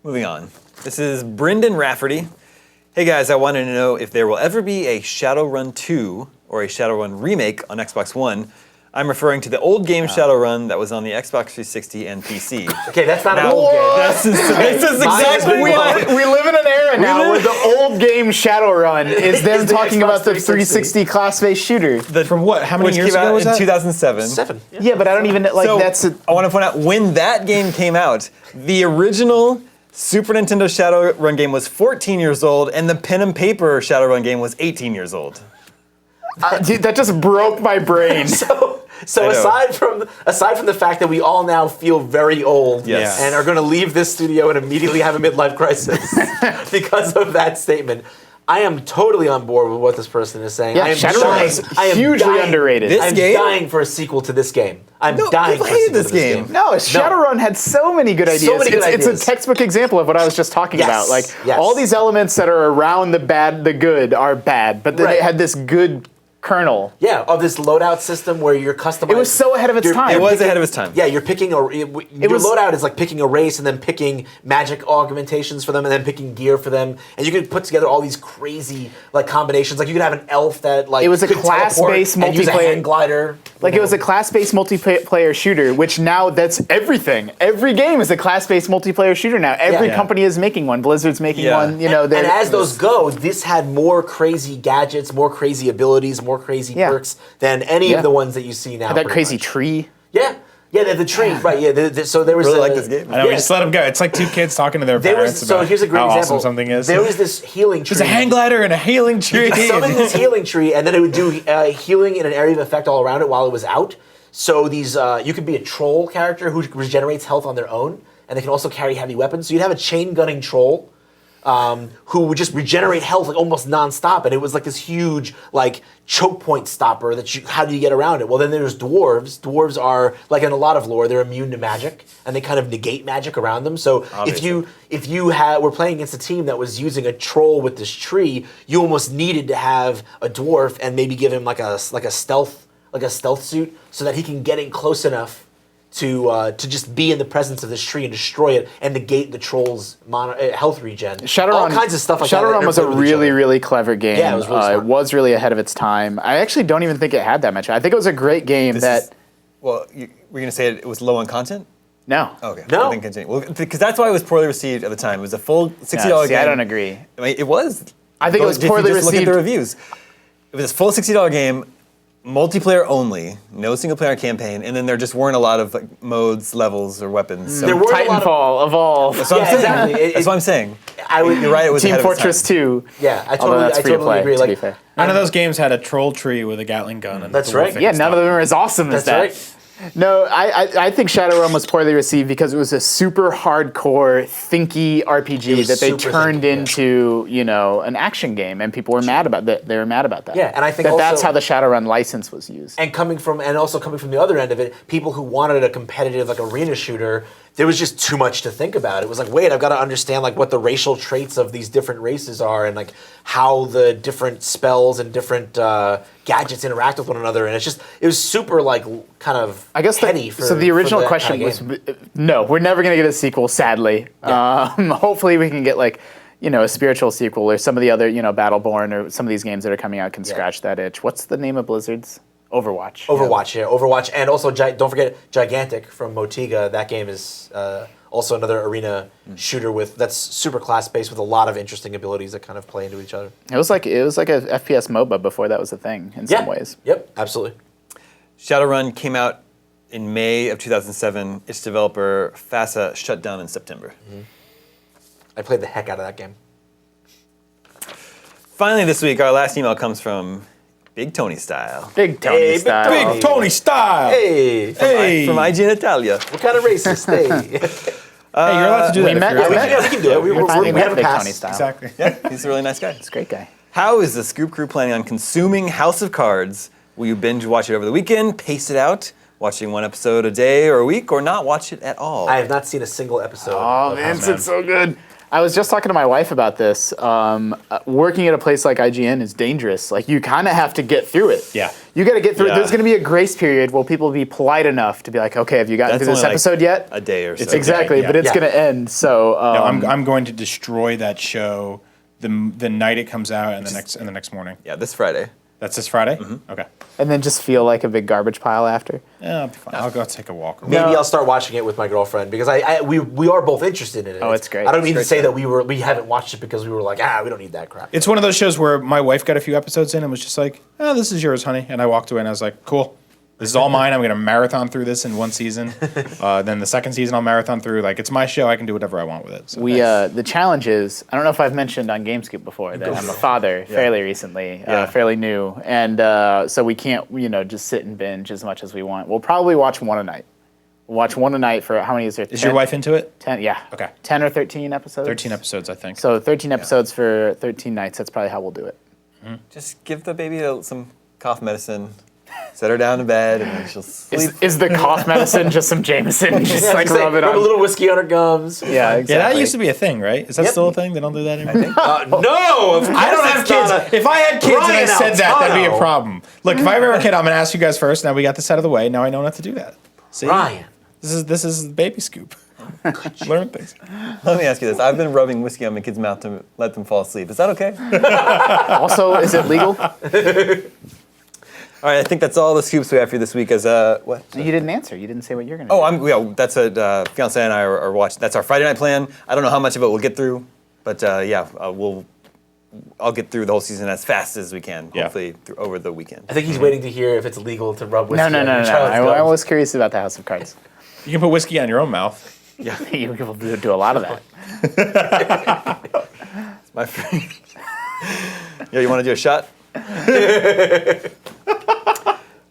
Moving on. This is Brendan Rafferty. Hey guys, I wanted to know if there will ever be a Shadowrun 2 or a Shadowrun remake on Xbox One. I'm referring to the old game Shadowrun that was on the Xbox 360 and PC. Okay, that's not an old game. This is exactly what We live in an era now where the old game Shadowrun is them the talking Xbox about the 360 class-based shooter. From what? How many which years came ago out was in that? 2007. 7. Yeah, but I don't even like So, that's. I want to point out, when that game came out, the original Super Nintendo Shadowrun game was 14 years old, and the pen and paper Shadowrun game was 18 years old. Dude, that just broke my brain. So aside from the fact that we all now feel very old Yes. and are going to leave this studio and immediately have a midlife crisis because of that statement, I am totally on board with what this person is saying. Yeah, I am Shadowrun is hugely underrated. This I'm game? dying for a sequel to this game. I'm No, dying people for a hated sequel this to this game. game. No, Shadowrun had so many good ideas. many good It's ideas. a textbook example of what I was just talking Yes, about. Like yes. all these elements that are around the bad, the good are bad, but then Right. it had this good kernel. Yeah, of this loadout system where you're customizing. It was so ahead of its time. It was ahead of its time. Yeah, you're picking your was- loadout is like picking a race and then picking magic augmentations for them and then picking gear for them, and you could put together all these crazy like combinations. Like you could have an elf that like It was a could teleport class-based and use a multiplayer- hand glider. Like it was a class-based multiplayer shooter, which now that's everything. Every game is a class-based multiplayer shooter now. Every Yeah. company is making one. Blizzard's making Yeah. one. You know, and as those go, this had more crazy gadgets, more crazy abilities, more crazy Yeah. perks than any Yeah. of the ones that you see now. that pretty crazy much. tree. Yeah, the tree, right? Yeah, so there was Really a, like this game. I know, we just let them go. It's like two kids talking to their There parents was so about here's a great how example. awesome something is. There was this healing tree. There's a hang glider and a healing tree. Summon this healing tree, and then it would do healing in an area of effect all around it while it was out. So these, you could be a troll character who regenerates health on their own, and they can also carry heavy weapons. So you'd have a chain gunning troll who would just regenerate health like almost nonstop, and it was like this huge like choke point stopper that you. How do you get around it? Well, then there's dwarves. Dwarves are like in a lot of lore, they're immune to magic, and they kind of negate magic around them. So Obviously. if you were playing against a team that was using a troll with this tree, you almost needed to have a dwarf and maybe give him like a stealth suit so that he can get in close enough to just be in the presence of this tree and destroy it and negate the troll's health regen. Shadowrun, all kinds of stuff like that. Shadowrun was a interplay with each really, other. really clever game. Yeah, it was really smart. It was really ahead of its time. I actually don't even think it had that much. I think it was a great game Well, we're going to say it was low on content? No. Okay. No. I think continue. Well, because that's why it was poorly received at the time. It was a full $60 Yeah, see, game. I don't agree. I mean, it was. I think it was If you poorly just Look at received. the reviews. It was a full $60 game, multiplayer only, no single player campaign, and then there just weren't a lot of like, modes, levels, or weapons. So There weren't a lot of- Titanfall, Evolve, that's what I'm Yeah, saying. exactly. That's what I'm saying. You're right. It was Team ahead of its Fortress time. 2. Yeah, I Although that's free to totally play, agree. to Like, be fair. None of those games had a troll tree with a Gatling gun. And That's the right. wolf Yeah, and none of stuff. them are as awesome as That's that. right. No, I think Shadowrun was poorly received because it was a super hardcore, thinky RPG was that they super turned thinky, yeah. into, an action game, and people were mad about that. They were mad about that. Yeah, and I think that's also- how the Shadowrun license was used. And also coming from the other end of it, people who wanted a competitive like arena shooter, there was just too much to think about. It was like, wait, I've got to understand like what the racial traits of these different races are, and like how the different spells and different gadgets interact with one another. And it was super like kind of I guess heady so. The original question was, no, we're never going to get a sequel. Sadly, hopefully we can get like a spiritual sequel or some of the other Battleborn or some of these games that are coming out can scratch that itch. What's the name of Blizzard's? Overwatch. Overwatch, and also don't forget Gigantic from Motiga. That game is also another arena shooter that's super class based with a lot of interesting abilities that kind of play into each other. It was like a FPS MOBA before that was a thing in some ways. Yep, absolutely. Shadowrun came out in May of 2007. Its developer, FASA, shut down in September. I played the heck out of that game. Finally, this week, our last email comes from Big Tony Style. Big Tony Hey, Big style. Tony. Big Tony style. Hey, Hey. From IG Natalia. what kind of racist? Hey, Hey, you're allowed to do we that. met- if you're we allowed. met- we can do it. We finally have met a Big pass. Tony style. Exactly. Yeah, he's a really nice guy. He's a great guy. How is the Scoop Crew planning on consuming House of Cards? Will you binge watch it over the weekend, pace it out, watching one episode a day or a week, or not watch it at all? I have not seen a single episode. Oh, of Vince, House of it's so good. I was just talking to my wife about this. Working at a place like IGN is dangerous. Like, you kind of have to get through it. Yeah. You got to get through it. Yeah. There's going to be a grace period where people will be polite enough to be like, okay, have you gotten That's through this only, like, episode yet? A day or so. It's a Exactly, day, but yeah. it's going to end. So No, I'm going to destroy that show the night it comes out and the next morning. Yeah, this Friday. That's this Friday? Mm-hmm. Okay. and then just feel like a big garbage pile after. Yeah, I'll be fine. I'll go take a walk. Maybe I'll start watching it with my girlfriend because we are both interested in it. Oh, it's great. I don't mean to It's say that we haven't watched it because we were like, we don't need that crap. It's one of those shows where my wife got a few episodes in and was just like, oh, this is yours, honey. And I walked away and I was like, cool. This is all mine. I'm going to marathon through this in one season. Then the second season I'll marathon through. Like, it's my show. I can do whatever I want with it. So. The challenge is, I don't know if I've mentioned on GameScoop before that I'm a father fairly recently, fairly new. And so we can't, just sit and binge as much as we want. We'll probably watch one a night. We'll watch one a night for, how many is there? Is your wife into it? 10, yeah. Okay. 10 or 13 episodes? 13 episodes, I think. So 13 episodes for 13 nights. That's probably how we'll do it. Just give the baby some cough medicine. Set her down to bed, and then she'll sleep. Is the cough medicine just some Jameson? Just like rub it Rub a on. little whiskey on her gums. Yeah, exactly. Yeah, that used to be a thing, right? Is that Yep. still a thing? They don't do that anymore? No, of course I don't have it's not kids. If I had kids and I Brian said that, that'd be a Altano. problem. Look, if I ever have a kid, I'm going to ask you guys first. Now we got this out of the way. Now I know not to do that. See? Ryan. This is baby scoop. Learn things. Let me ask you this. I've been rubbing whiskey on my kid's mouth to let them fall asleep. Is that okay? Also, is it legal? All right, I think that's all the scoops we have for you this week. What? You didn't answer. You didn't say what you're going to do. That's a fiance and I are watching. That's our Friday night plan. I don't know how much of it we'll get through, but I'll get through the whole season as fast as we can. Yeah. Hopefully over the weekend. I think he's waiting to hear if it's illegal to rub whiskey No. on your child's I gums. was curious about the House of Cards. You can put whiskey on your own mouth. Yeah, You will do a lot of that. my friend. Yeah, you want to do a shot?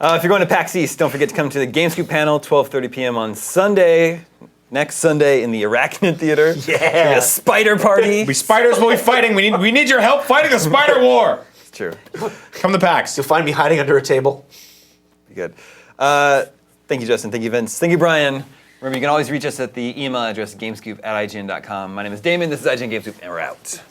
If you're going to PAX East, don't forget to come to the GameScoop panel, 12:30 p.m. on Sunday. Next Sunday in the Arachnid Theater. Yeah. A spider party. We spiders will be fighting. We need your help fighting the spider war. It's true. Come to PAX. You'll find me hiding under a table. Be good. Thank you, Justin. Thank you, Vince. Thank you, Brian. Remember, you can always reach us at the email address gamescoop@ign.com. My name is Damon. This is IGN GameScoop, and we're out.